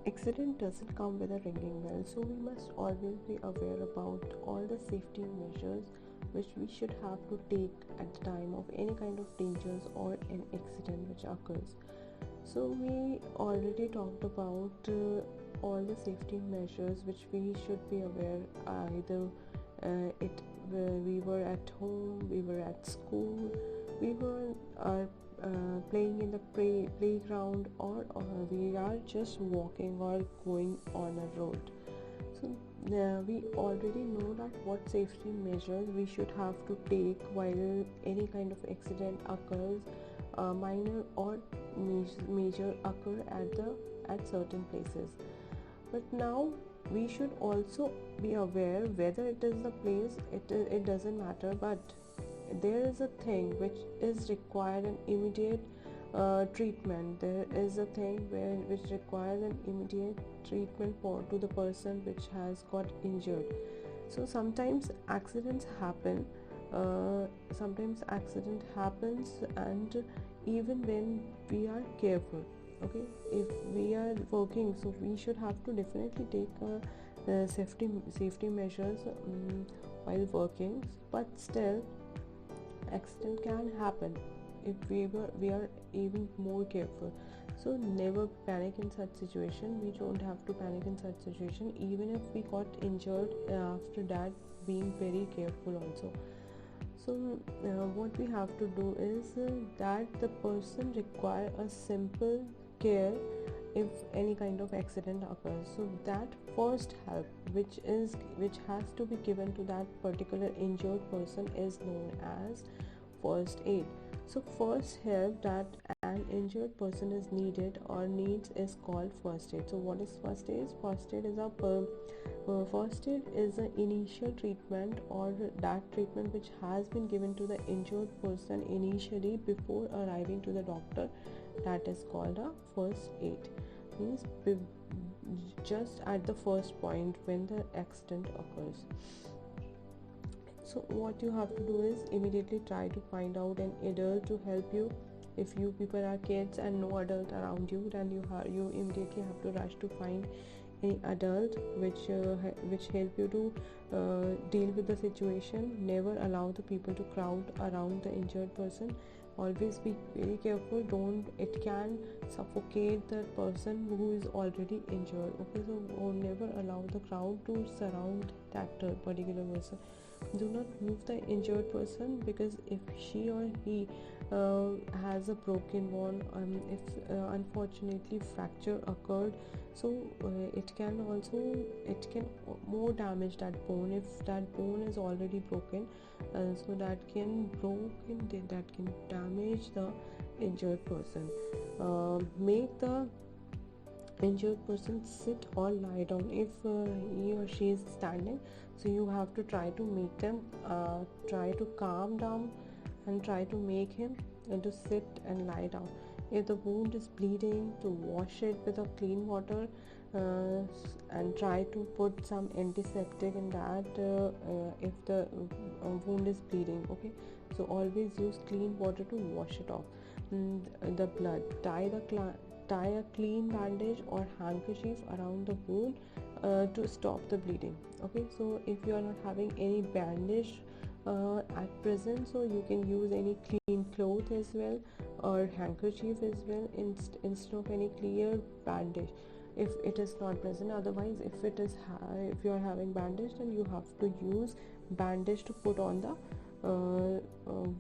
Accident doesn't come with a ringing bell, so we must always be aware about all the safety measures which we should have to take at the time of any kind of dangers or an accident which occurs. So we already talked about all the safety measures which we should be aware, either it we were at home, we were at school, we were playing in the playground, or we are just walking or going on a road. So we already know that what safety measures we should have to take while any kind of accident occurs, minor or major occur at certain places. But now we should also be aware whether it is the place, it doesn't matter, but there is a thing which is required an immediate treatment. There is a thing which requires an immediate treatment for to the person which has got injured. So sometimes accident happens, and even when we are careful, okay, if we are working, so we should have to definitely take safety measures while working, but still accident can happen if we are even more careful. So never panic in such situation. We don't have to panic in such situation, even if we got injured. After that, being very careful also. So what we have to do is that the person require a simple care if any kind of accident occurs. So that first help which has to be given to that particular injured person is known as first aid. So first help that an injured person is needed or needs is called first aid. So what is first aid? First aid is an initial treatment, or that treatment which has been given to the injured person initially before arriving to the doctor. That is called a first aid. Means just at the first point when the accident occurs. So what you have to do is immediately try to find out an adult to help you. If you people are kids and no adult around you, then you immediately have to rush to find any adult which help you to deal with the situation. Never allow the people to crowd around the injured person. Always be very careful. Don't, it can suffocate the person who is already injured. Okay, so never allow the crowd to surround that particular person. Do not move the injured person, because if she or he has a broken bone, if unfortunately fracture occurred, so it can more damage that bone if that bone is already broken. So that can damage the injured person. Make the injured person sit or lie down. If he or she is standing, so you have to try to make them try to calm down and try to make him to sit and lie down. If the wound is bleeding, to wash it with a clean water, and try to put some antiseptic in that if the wound is bleeding. Okay, so always use clean water to wash it off. The blood, tie a clean bandage or handkerchief around the wound to stop the bleeding. Okay, so if you are not having any bandage at present, so you can use any clean cloth as well, or handkerchief as well, instead of any clear bandage if it is not present. Otherwise, if you are having bandage, then you have to use bandage to put on the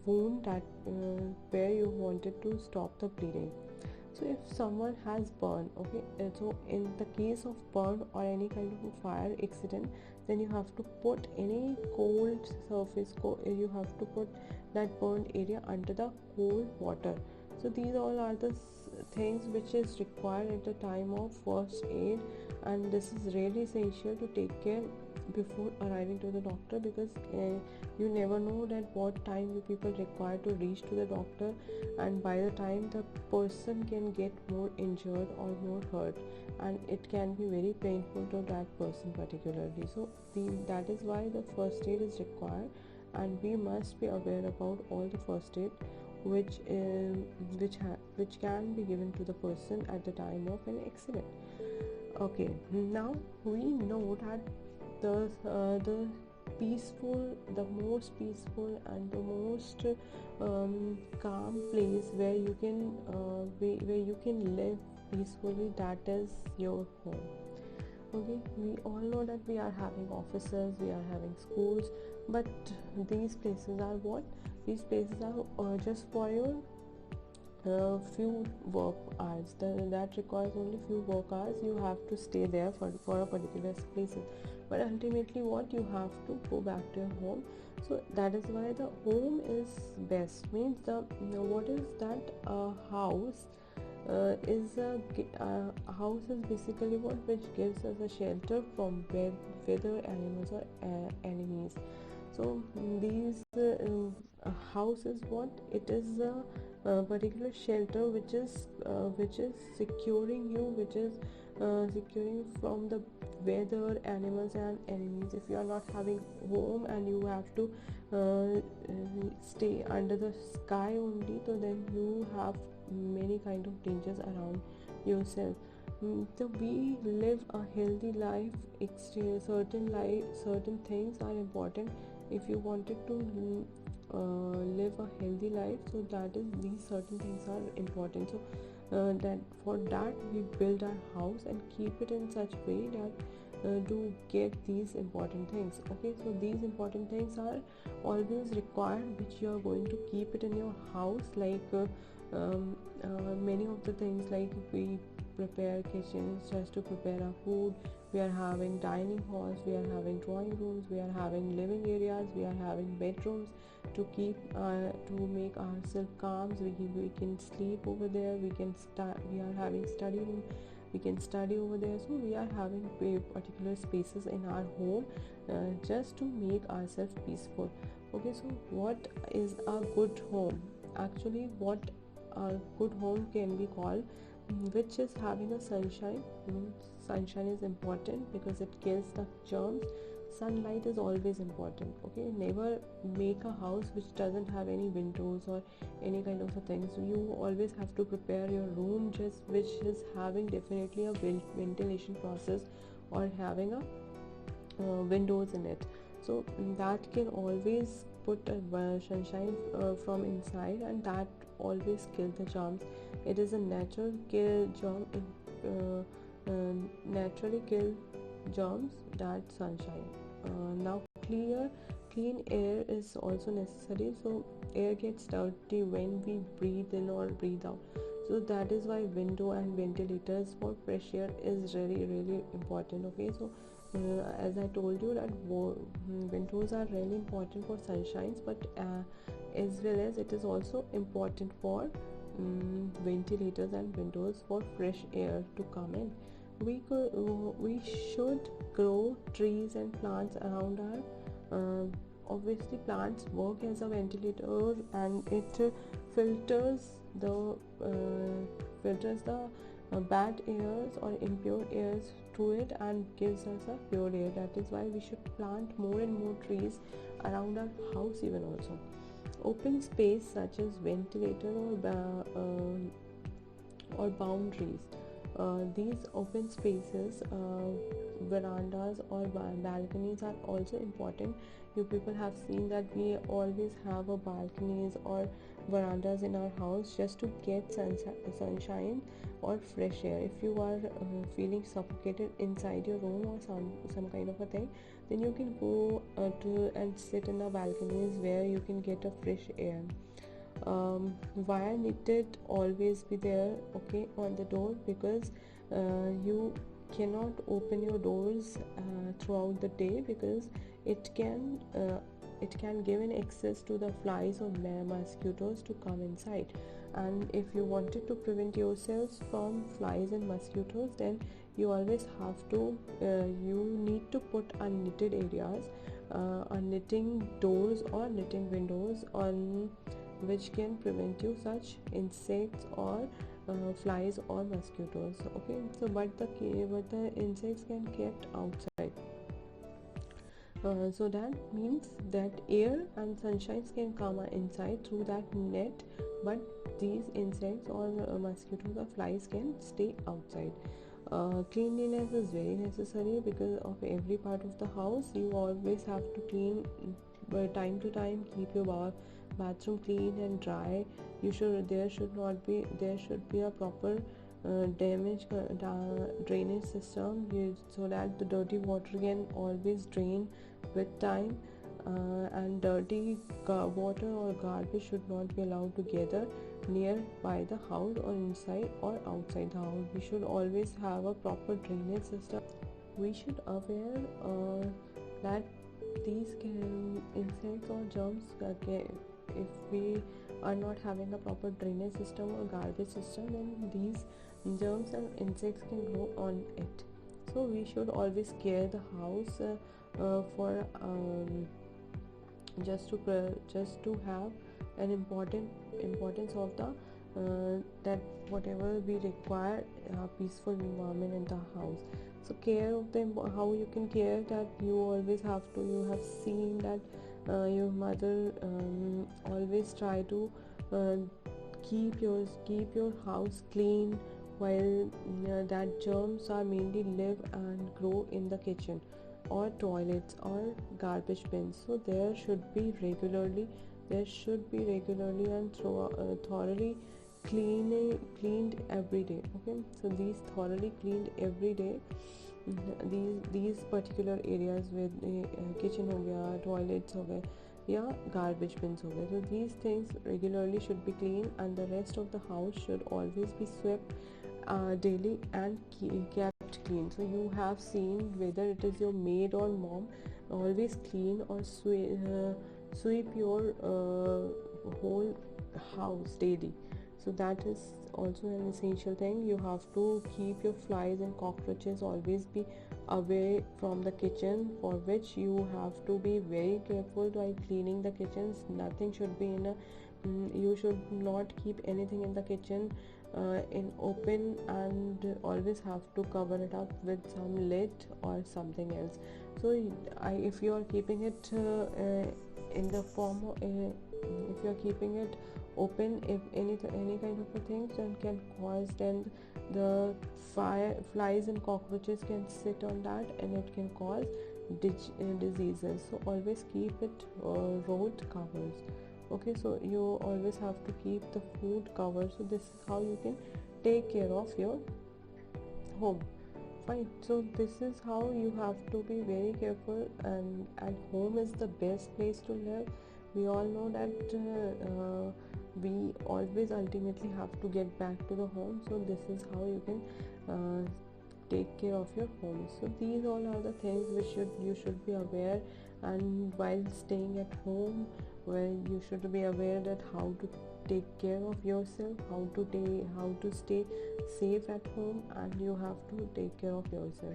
wound that where you wanted to stop the bleeding. So if someone has burn, okay, so in the case of burn or any kind of a fire accident, then you have to put any cold surface, you have to put that burned area under the cold water. So these all are the things which is required at the time of first aid, and this is really essential to take care before arriving to the doctor, because you never know that what time you people require to reach to the doctor, and by the time the person can get more injured or more hurt, and it can be very painful to that person particularly. So that is why the first aid is required, and we must be aware about all the first aid which can be given to the person at the time of an accident. Okay, now we know that the peaceful, the most peaceful and the most calm place where you can where you can live peacefully, that is your home. Okay, we all know that we are having offices, we are having schools, but these places are what? These places are just for your few work hours. That requires only few work hours. You have to stay there for a particular place, but ultimately what, you have to go back to your home. So that is why the home is best. Means the, what is that, house is a house is basically what, which gives us a shelter from weather, animals or enemies. So these house is what, it is a particular shelter which is securing you, which is securing from the weather, animals and enemies. If you are not having home and you have to stay under the sky only, so then you have many kind of dangers around yourself. So we live a healthy life. Certain things are important if you wanted to live a healthy life. So that is, these certain things are important. So that for that we build our house and keep it in such way that to get these important things. Okay, so these important things are always required, which you are going to keep it in your house, like many of the things, like we prepare kitchens just to prepare our food, we are having dining halls, we are having drawing rooms, we are having living areas, we are having bedrooms to keep to make ourselves calm. We can sleep over there, we are having study room, we can study over there. So we are having particular spaces in our home just to make ourselves peaceful. Okay, so what is a good home? Actually, what a good home can be called, which is having a sunshine. Sunshine is important because it kills the germs. Sunlight is always important. Okay, never make a house which doesn't have any windows or any kind of a thing. So you always have to prepare your room just which is having definitely a ventilation process or having a windows in it. So that can always put sunshine from inside, and that always kill the germs. It is a natural kill germ, naturally kill germs, that sunshine. Now clean air is also necessary. So air gets dirty when we breathe in or breathe out. So that is why window and ventilators for fresh air is really important. Okay, so as I told you that windows are really important for sunshines, but as well as it is also important for ventilators and windows for fresh air to come in. We should grow trees and plants around our obviously plants work as a ventilator, and it filters the filters the bad airs or impure airs to it and gives us a pure air. That is why we should plant more and more trees around our house. Even also open space such as ventilator or boundaries. These open spaces, verandas or balconies are also important. You people have seen that we always have a balconies or verandas in our house just to get sunshine or fresh air. If you are feeling suffocated inside your room or some kind of a thing, then you can go to and sit in the balconies where you can get a fresh air. Wire knitted always be there, okay, on the door, because you cannot open your doors throughout the day, because it can give an access to the flies or mosquitoes to come inside. And if you wanted to prevent yourselves from flies and mosquitoes, then you always have to you need to put unknitted areas, knitting doors or knitting windows on which can prevent you such insects or flies or mosquitoes. Okay, so but the insects can get outside. So that means that air and sunshines can come inside through that net, but these insects or mosquitoes or flies can stay outside. Cleanliness is very necessary because of every part of the house. You always have to clean time to time. Keep your bathroom clean and dry. There should be a proper drainage system, so that the dirty water can always drain with time. And dirty water or garbage should not be allowed to gather nearby the house or inside or outside the house. We should always have a proper drainage system. We should aware that these insects or germs if we are not having a proper drainage system or garbage system, then these germs and insects can grow on it. So we should always care the house for just to have an importance of the that whatever we require a peaceful environment in the house. So care of them, how you can care, that you have seen that your mother always try to uh, keep your house clean, while that germs are mainly live and grow in the kitchen or toilets or garbage bins. So there should be regularly and thoroughly cleaned every day. Okay, so these thoroughly cleaned every day. These particular areas with kitchen हो गया, toilets हो गए या garbage bins हो गए, so these things regularly should be clean, and the rest of the house should always be swept daily and kept clean. So you have seen, whether it is your maid or mom, always clean or sweep your whole house daily. So that is also an essential thing. You have to keep your flies and cockroaches always be away from the kitchen, for which you have to be very careful while cleaning the kitchens. Nothing should be in a you should not keep anything in the kitchen in open, and always have to cover it up with some lid or something else. So if you are keeping it in the form of if you are keeping it open, if any kind of a thing then can cause, then the flies and cockroaches can sit on that and it can cause diseases. So always keep it road covers. Okay, so you always have to keep the food covered. So this is how you can take care of your home. Fine, so this is how you have to be very careful, and home is the best place to live. We all know that we always ultimately have to get back to the home. So this is how you can take care of your home. So these all are the things which you should be aware. And while staying at home, well, you should be aware that how to take care of yourself, how to stay safe at home, and you have to take care of yourself.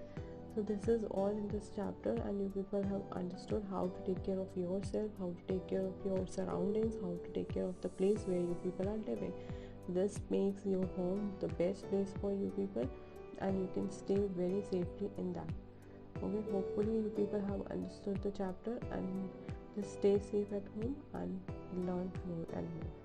So this is all in this chapter, and you people have understood how to take care of yourself, how to take care of your surroundings, how to take care of the place where you people are living. This makes your home the best place for you people, and you can stay very safely in that. Okay, hopefully you people have understood the chapter, and just stay safe at home and learn more and more.